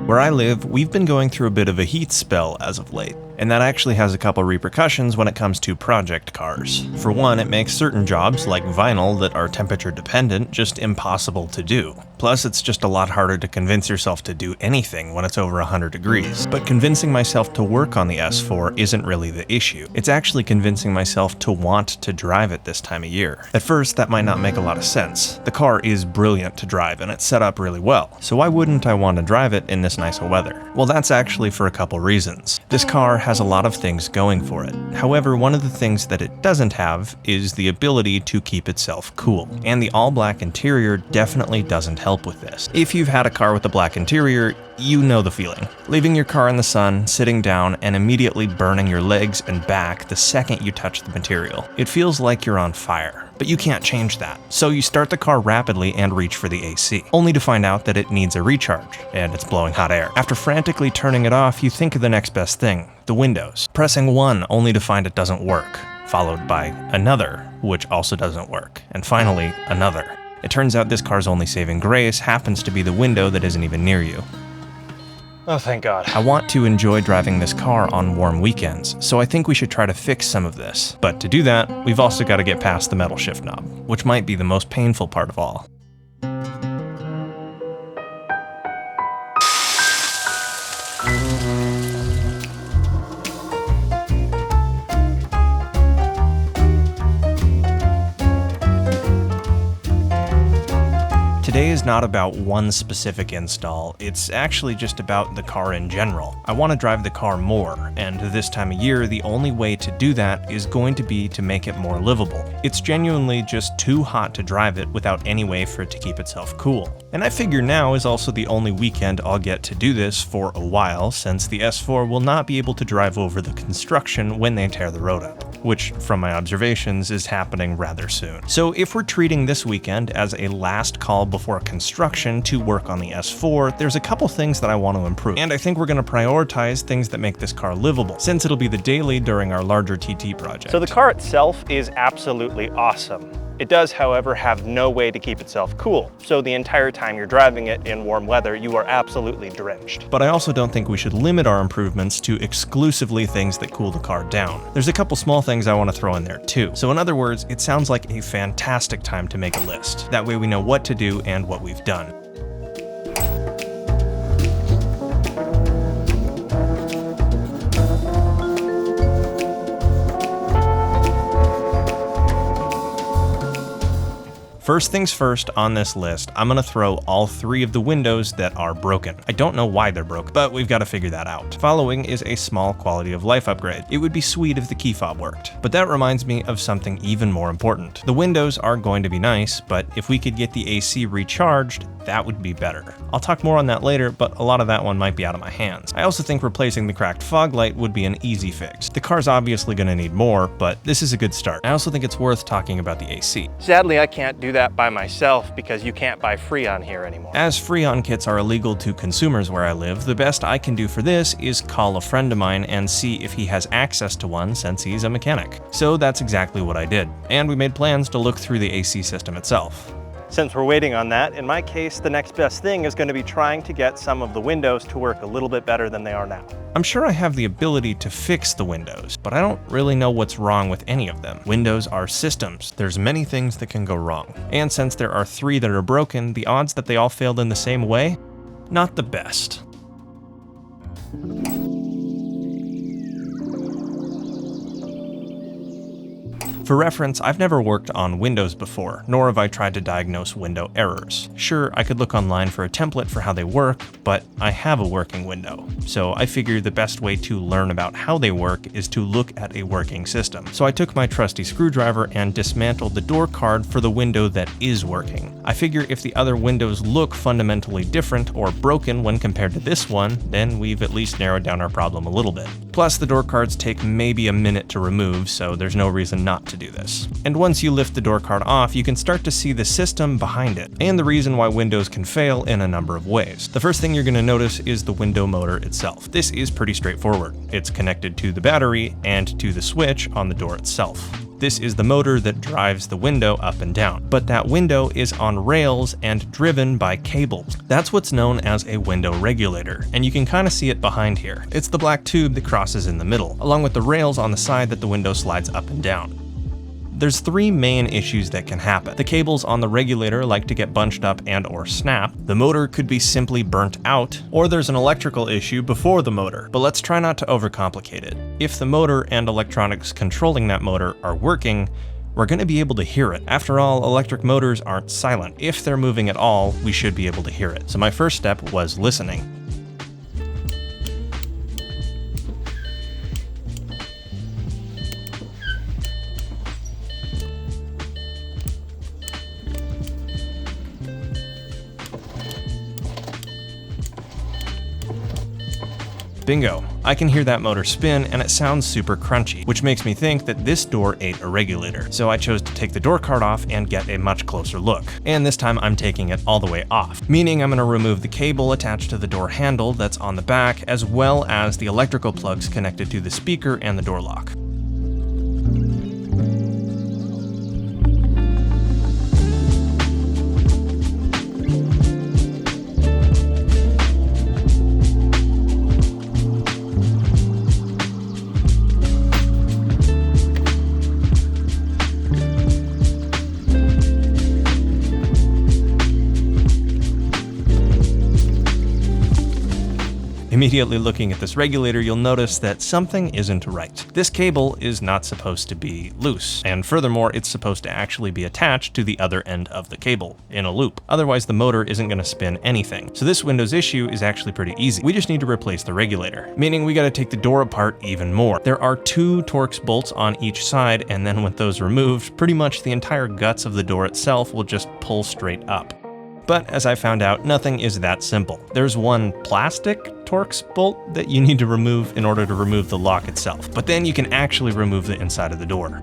Where I live, we've been going through a bit of a heat spell as of late, and that actually has a couple repercussions when it comes to project cars. For one, it makes certain jobs, like vinyl, that are temperature dependent, just impossible to do. Plus, it's just a lot harder to convince yourself to do anything when it's over 100 degrees. But convincing myself to work on the S4 isn't really the issue. It's actually convincing myself to want to drive it this time of year. At first, that might not make a lot of sense. The car is brilliant to drive, and it's set up really well. So why wouldn't I want to drive it in this nice weather? Well, that's actually for a couple reasons. This car has a lot of things going for it. However, one of the things that it doesn't have is the ability to keep itself cool. And the all-black interior definitely doesn't help with this. If you've had a car with a black interior, you know the feeling. Leaving your car in the sun, sitting down, and immediately burning your legs and back the second you touch the material. It feels like you're on fire. But you can't change that. So you start the car rapidly and reach for the AC, only to find out that it needs a recharge, and it's blowing hot air. After frantically turning it off, you think of the next best thing, the windows. Pressing one only to find it doesn't work, followed by another, which also doesn't work, and finally, another. It turns out this car's only saving grace happens to be the window that isn't even near you. Oh, thank God. I want to enjoy driving this car on warm weekends, so I think we should try to fix some of this. But to do that, we've also got to get past the metal shift knob, which might be the most painful part of all. Today is not about one specific install, it's actually just about the car in general. I want to drive the car more, and this time of year, the only way to do that is going to be to make it more livable. It's genuinely just too hot to drive it without any way for it to keep itself cool. And I figure now is also the only weekend I'll get to do this for a while, since the S4 will not be able to drive over the construction when they tear the road up, which, from my observations, is happening rather soon. So if we're treating this weekend as a last call before construction to work on the S4, there's a couple things that I want to improve. And I think we're going to prioritize things that make this car livable, since it'll be the daily during our larger TT project. So the car itself is absolutely awesome. It does, however, have no way to keep itself cool, so the entire time you're driving it in warm weather, you are absolutely drenched. But I also don't think we should limit our improvements to exclusively things that cool the car down. There's a couple small things I want to throw in there too. So in other words, it sounds like a fantastic time to make a list. That way we know what to do and what we've done. First things first on this list, I'm gonna throw all 3 of the windows that are broken. I don't know why they're broken, but we've got to figure that out. Following is a small quality of life upgrade. It would be sweet if the key fob worked. But that reminds me of something even more important. The windows are going to be nice, but if we could get the AC recharged, that would be better. I'll talk more on that later, but a lot of that one might be out of my hands. I also think replacing the cracked fog light would be an easy fix. The car's obviously gonna need more, but this is a good start. I also think it's worth talking about the AC. Sadly, I can't do that by myself because you can't buy Freon here anymore. As Freon kits are illegal to consumers where I live, the best I can do for this is call a friend of mine and see if he has access to one since he's a mechanic. So that's exactly what I did. And we made plans to look through the AC system itself. Since we're waiting on that, in my case, the next best thing is going to be trying to get some of the windows to work a little bit better than they are now. I'm sure I have the ability to fix the windows, but I don't really know what's wrong with any of them. Windows are systems. There's many things that can go wrong. And since there are 3 that are broken, the odds that they all failed in the same way? Not the best. For reference, I've never worked on Windows before, nor have I tried to diagnose window errors. Sure, I could look online for a template for how they work, but I have a working window. So I figured the best way to learn about how they work is to look at a working system. So I took my trusty screwdriver and dismantled the door card for the window that is working. I figure if the other windows look fundamentally different or broken when compared to this one, then we've at least narrowed down our problem a little bit. Plus, the door cards take maybe a minute to remove, so there's no reason not to do this. And once you lift the door card off, you can start to see the system behind it, and the reason why Windows can fail in a number of ways. The first thing you're going to notice is the window motor itself. This is pretty straightforward. It's connected to the battery and to the switch on the door itself. This is the motor that drives the window up and down, but that window is on rails and driven by cables. That's what's known as a window regulator, and you can kind of see it behind here. It's the black tube that crosses in the middle, along with the rails on the side that the window slides up and down. There's three main issues that can happen. The cables on the regulator like to get bunched up and or snap, the motor could be simply burnt out, or there's an electrical issue before the motor. But let's try not to overcomplicate it. If the motor and electronics controlling that motor are working, we're going to be able to hear it. After all, electric motors aren't silent. If they're moving at all, we should be able to hear it. So my first step was listening. Bingo! I can hear that motor spin and it sounds super crunchy, which makes me think that this door ate a regulator. So I chose to take the door card off and get a much closer look. And this time I'm taking it all the way off, meaning I'm going to remove the cable attached to the door handle that's on the back, as well as the electrical plugs connected to the speaker and the door lock. Immediately looking at this regulator, you'll notice that something isn't right. This cable is not supposed to be loose, and furthermore, it's supposed to actually be attached to the other end of the cable, in a loop. Otherwise, the motor isn't going to spin anything. So this Windows issue is actually pretty easy. We just need to replace the regulator, meaning we got to take the door apart even more. There are 2 Torx bolts on each side, and then with those removed, pretty much the entire guts of the door itself will just pull straight up. But as I found out, nothing is that simple. There's one plastic Torx bolt that you need to remove in order to remove the lock itself, but then you can actually remove the inside of the door.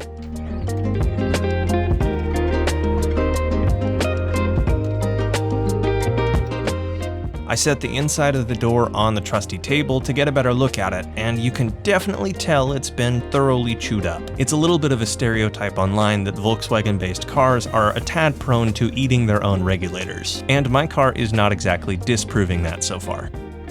I set the inside of the door on the trusty table to get a better look at it, and you can definitely tell it's been thoroughly chewed up. It's a little bit of a stereotype online that Volkswagen-based cars are a tad prone to eating their own regulators, and my car is not exactly disproving that so far.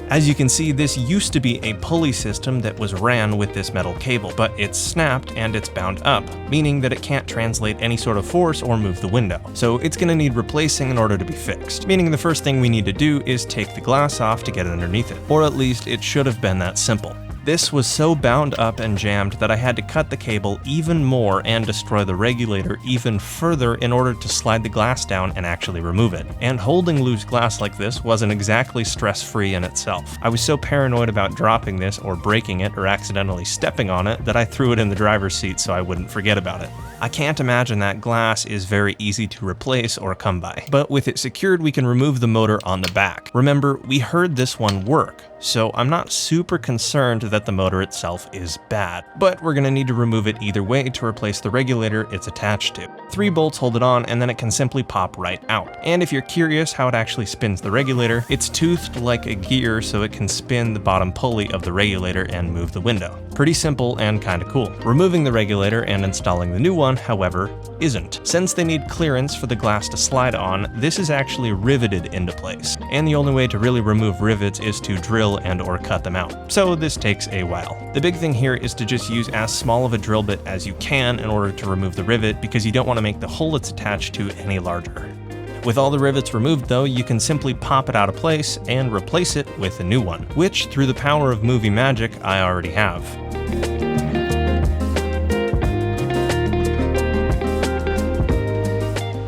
As you can see, this used to be a pulley system that was ran with this metal cable, but it's snapped and it's bound up, meaning that it can't translate any sort of force or move the window. So it's going to need replacing in order to be fixed, meaning the first thing we need to do is take the glass off to get it underneath it, or at least it should have been that simple. This was so bound up and jammed that I had to cut the cable even more and destroy the regulator even further in order to slide the glass down and actually remove it. And holding loose glass like this wasn't exactly stress-free in itself. I was so paranoid about dropping this or breaking it or accidentally stepping on it that I threw it in the driver's seat so I wouldn't forget about it. I can't imagine that glass is very easy to replace or come by. But with it secured, we can remove the motor on the back. Remember, we heard this one work, so I'm not super concerned that the motor itself is bad, but we're going to need to remove it either way to replace the regulator it's attached to. 3 bolts hold it on, and then it can simply pop right out. And if you're curious how it actually spins the regulator, it's toothed like a gear so it can spin the bottom pulley of the regulator and move the window. Pretty simple and kinda cool. Removing the regulator and installing the new one, however, isn't. Since they need clearance for the glass to slide on, this is actually riveted into place. And the only way to really remove rivets is to drill and or cut them out. So this takes a while. The big thing here is to just use as small of a drill bit as you can in order to remove the rivet, because you don't want to make the hole it's attached to any larger. With all the rivets removed though, you can simply pop it out of place and replace it with a new one, which through the power of movie magic, I already have.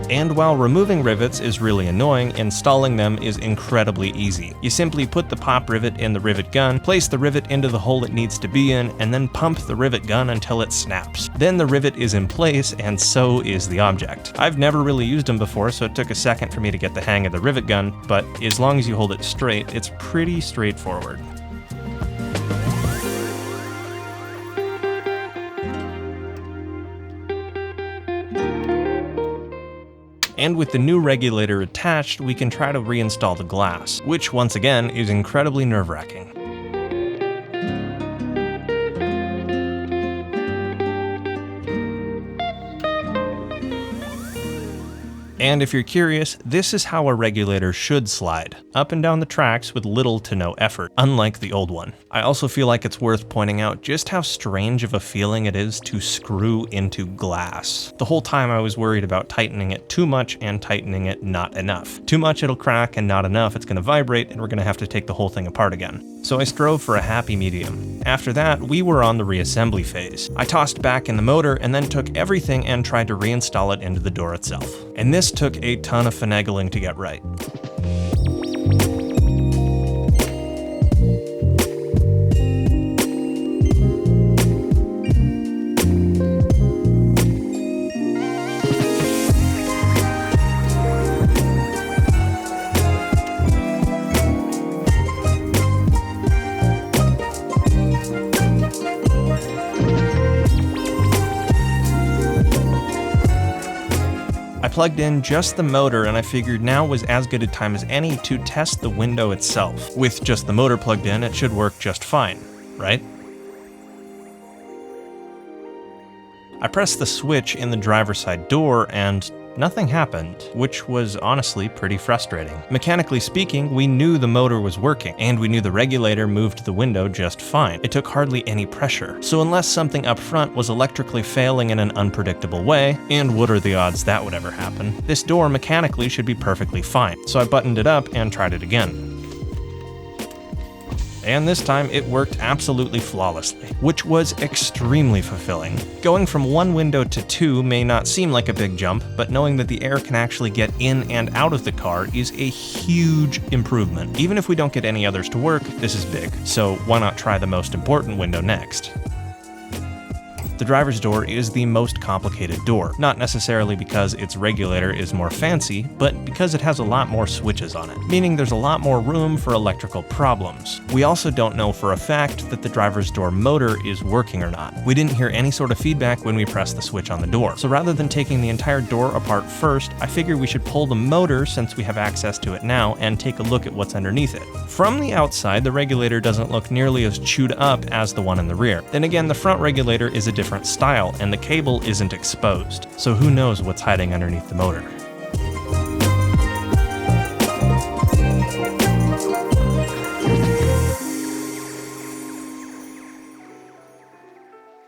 And while removing rivets is really annoying, installing them is incredibly easy. You simply put the pop rivet in the rivet gun, place the rivet into the hole it needs to be in, and then pump the rivet gun until it snaps. Then the rivet is in place, and so is the object. I've never really used them before, so it took a second for me to get the hang of the rivet gun, but as long as you hold it straight, it's pretty straightforward. And with the new regulator attached, we can try to reinstall the glass, which once again is incredibly nerve-wracking. And if you're curious, this is how a regulator should slide, up and down the tracks with little to no effort, unlike the old one. I also feel like it's worth pointing out just how strange of a feeling it is to screw into glass. The whole time I was worried about tightening it too much and tightening it not enough. Too much it'll crack, and not enough it's going to vibrate, and we're going to have to take the whole thing apart again. So I strove for a happy medium. After that, we were on the reassembly phase. I tossed back in the motor and then took everything and tried to reinstall it into the door itself. And this took a ton of finagling to get right. I plugged in just the motor, and I figured now was as good a time as any to test the window itself. With just the motor plugged in, it should work just fine, right? I pressed the switch in the driver's side door and nothing happened, which was honestly pretty frustrating. Mechanically speaking, we knew the motor was working, and we knew the regulator moved the window just fine. It took hardly any pressure. So unless something up front was electrically failing in an unpredictable way, and what are the odds that would ever happen, this door mechanically should be perfectly fine. So I buttoned it up and tried it again. And this time it worked absolutely flawlessly, which was extremely fulfilling. Going from one window to two may not seem like a big jump, but knowing that the air can actually get in and out of the car is a huge improvement. Even if we don't get any others to work, this is big, so why not try the most important window next? The driver's door is the most complicated door, not necessarily because its regulator is more fancy, but because it has a lot more switches on it, meaning there's a lot more room for electrical problems. We also don't know for a fact that the driver's door motor is working or not. We didn't hear any sort of feedback when we pressed the switch on the door, so rather than taking the entire door apart first, I figured we should pull the motor since we have access to it now and take a look at what's underneath it. From the outside, the regulator doesn't look nearly as chewed up as the one in the rear. Then again, the front regulator is a different style, and the cable isn't exposed, so who knows what's hiding underneath the motor.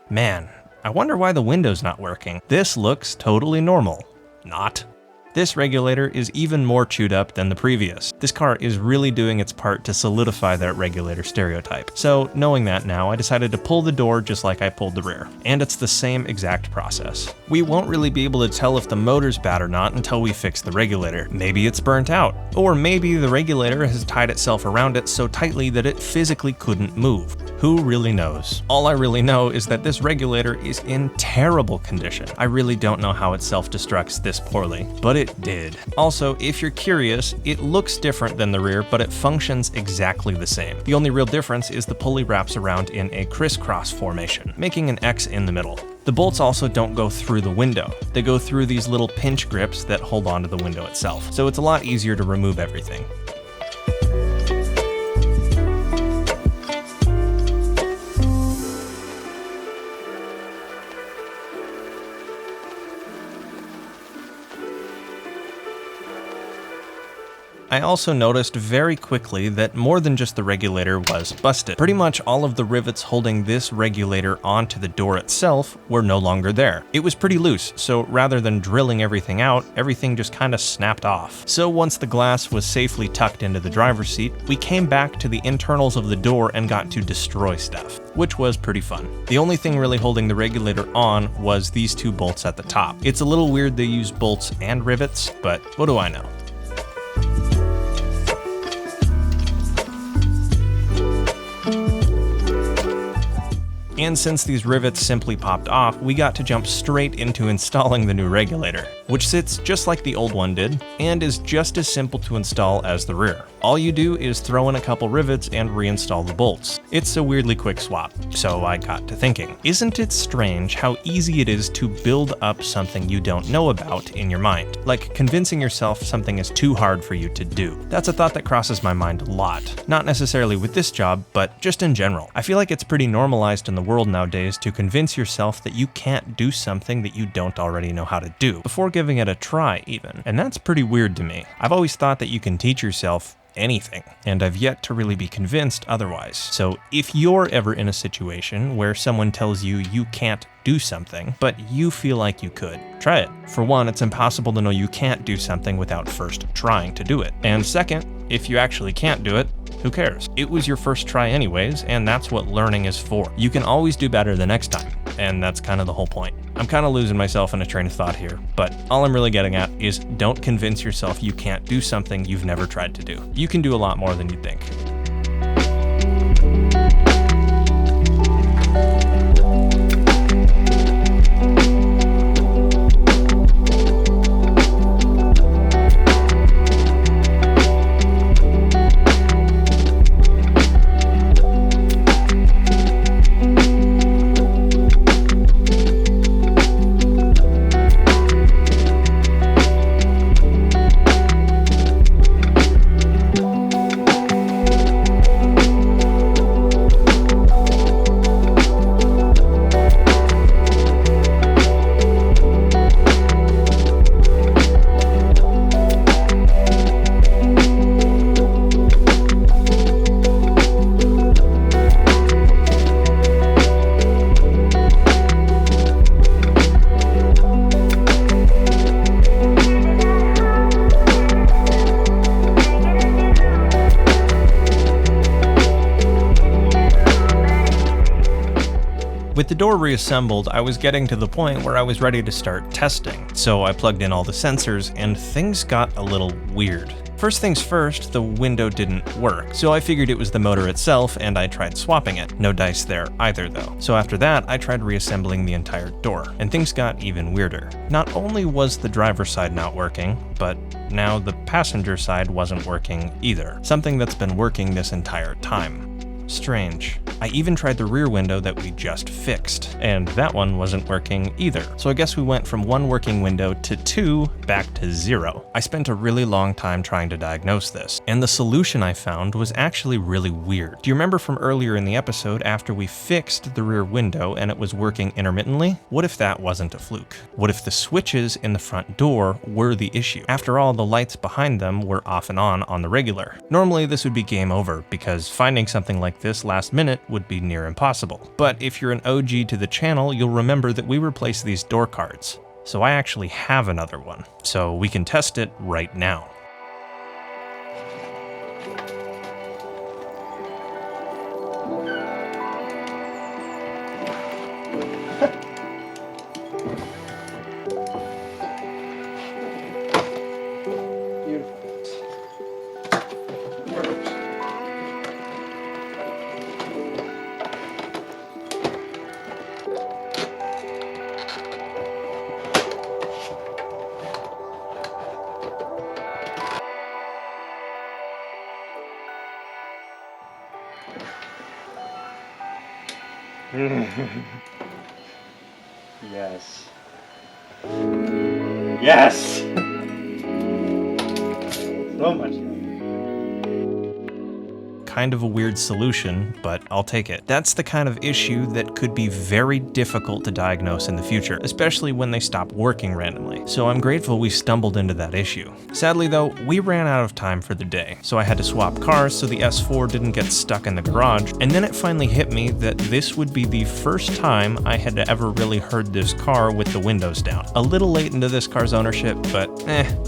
Man, I wonder why the window's not working. This looks totally normal. Not. This regulator is even more chewed up than the previous. This car is really doing its part to solidify that regulator stereotype. So knowing that now, I decided to pull the door just like I pulled the rear. And it's the same exact process. We won't really be able to tell if the motor's bad or not until we fix the regulator. Maybe it's burnt out. Or maybe the regulator has tied itself around it so tightly that it physically couldn't move. Who really knows? All I really know is that this regulator is in terrible condition. I really don't know how it self-destructs this poorly, but it did. Also, if you're curious, it looks different than the rear, but it functions exactly the same. The only real difference is the pulley wraps around in a crisscross formation, making an X in the middle. The bolts also don't go through the window. They go through these little pinch grips that hold onto the window itself, so it's a lot easier to remove everything. I also noticed very quickly that more than just the regulator was busted. Pretty much all of the rivets holding this regulator onto the door itself were no longer there. It was pretty loose, so rather than drilling everything out, everything just kind of snapped off. So once the glass was safely tucked into the driver's seat, we came back to the internals of the door and got to destroy stuff, which was pretty fun. The only thing really holding the regulator on was these two bolts at the top. It's a little weird they use bolts and rivets, but what do I know? And since these rivets simply popped off, we got to jump straight into installing the new regulator, which sits just like the old one did, and is just as simple to install as the rear. All you do is throw in a couple rivets and reinstall the bolts. It's a weirdly quick swap, so I got to thinking, isn't it strange how easy it is to build up something you don't know about in your mind? Like convincing yourself something is too hard for you to do. That's a thought that crosses my mind a lot. Not necessarily with this job, but just in general. I feel like it's pretty normalized in the world nowadays to convince yourself that you can't do something that you don't already know how to do, before giving it a try even. And that's pretty weird to me. I've always thought that you can teach yourself anything, and I've yet to really be convinced otherwise. So if you're ever in a situation where someone tells you you can't do something, but you feel like you could, try it. For one, it's impossible to know you can't do something without first trying to do it. And second, if you actually can't do it, who cares? It was your first try anyways, and that's what learning is for. You can always do better the next time, and that's kind of the whole point. I'm kind of losing myself in a train of thought here, but all I'm really getting at is don't convince yourself you can't do something you've never tried to do. You can do a lot more than you think. With the door reassembled, I was getting to the point where I was ready to start testing, so I plugged in all the sensors and things got a little weird. First things first, the window didn't work, so I figured it was the motor itself and I tried swapping it. No dice there either though. So after that, I tried reassembling the entire door, and things got even weirder. Not only was the driver's side not working, but now the passenger side wasn't working either. Something that's been working this entire time. Strange. I even tried the rear window that we just fixed, and that one wasn't working either. So I guess we went from one working window to two back to zero. I spent a really long time trying to diagnose this, and the solution I found was actually really weird. Do you remember from earlier in the episode after we fixed the rear window and it was working intermittently? What if that wasn't a fluke? What if the switches in the front door were the issue? After all, the lights behind them were off and on the regular. Normally this would be game over, because finding something like this last minute would be near impossible. But if you're an OG to the channel, you'll remember that we replaced these door cards. So I actually have another one, so we can test it right now. Yes. Yes! So much fun. Kind of a weird solution, but I'll take it. That's the kind of issue that could be very difficult to diagnose in the future, especially when they stop working randomly. So I'm grateful we stumbled into that issue. Sadly though, we ran out of time for the day, so I had to swap cars so the S4 didn't get stuck in the garage, and then it finally hit me that this would be the first time I had ever really heard this car with the windows down. A little late into this car's ownership, but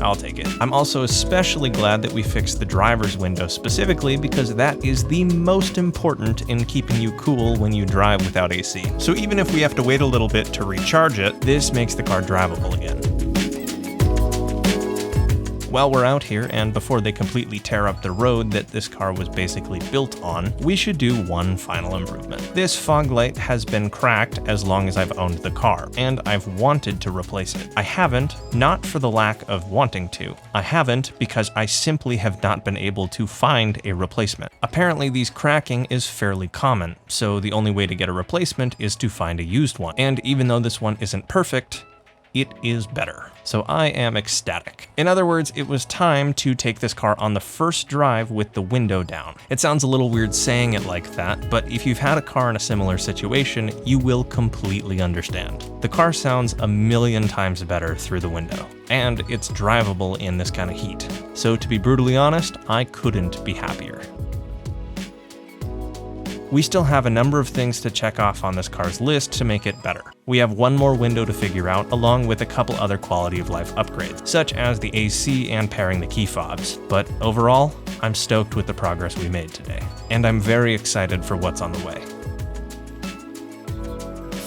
I'll take it. I'm also especially glad that we fixed the driver's window specifically, because that is the most important in keeping you cool when you drive without AC. So even if we have to wait a little bit to recharge it, this makes the car drivable again. While we're out here, and before they completely tear up the road that this car was basically built on, we should do one final improvement. This fog light has been cracked as long as I've owned the car, and I've wanted to replace it. I haven't, not for the lack of wanting to. I haven't because I simply have not been able to find a replacement. Apparently these cracking is fairly common, so the only way to get a replacement is to find a used one. And even though this one isn't perfect, it is better. So I am ecstatic. In other words, it was time to take this car on the first drive with the window down. It sounds a little weird saying it like that, but if you've had a car in a similar situation, you will completely understand. The car sounds a million times better through the window, and it's drivable in this kind of heat. So to be brutally honest, I couldn't be happier. We still have a number of things to check off on this car's list to make it better. We have one more window to figure out, along with a couple other quality of life upgrades, such as the AC and pairing the key fobs. But overall, I'm stoked with the progress we made today, and I'm very excited for what's on the way.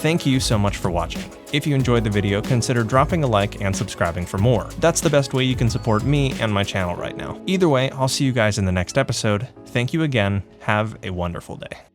Thank you so much for watching. If you enjoyed the video, consider dropping a like and subscribing for more. That's the best way you can support me and my channel right now. Either way, I'll see you guys in the next episode. Thank you again. Have a wonderful day.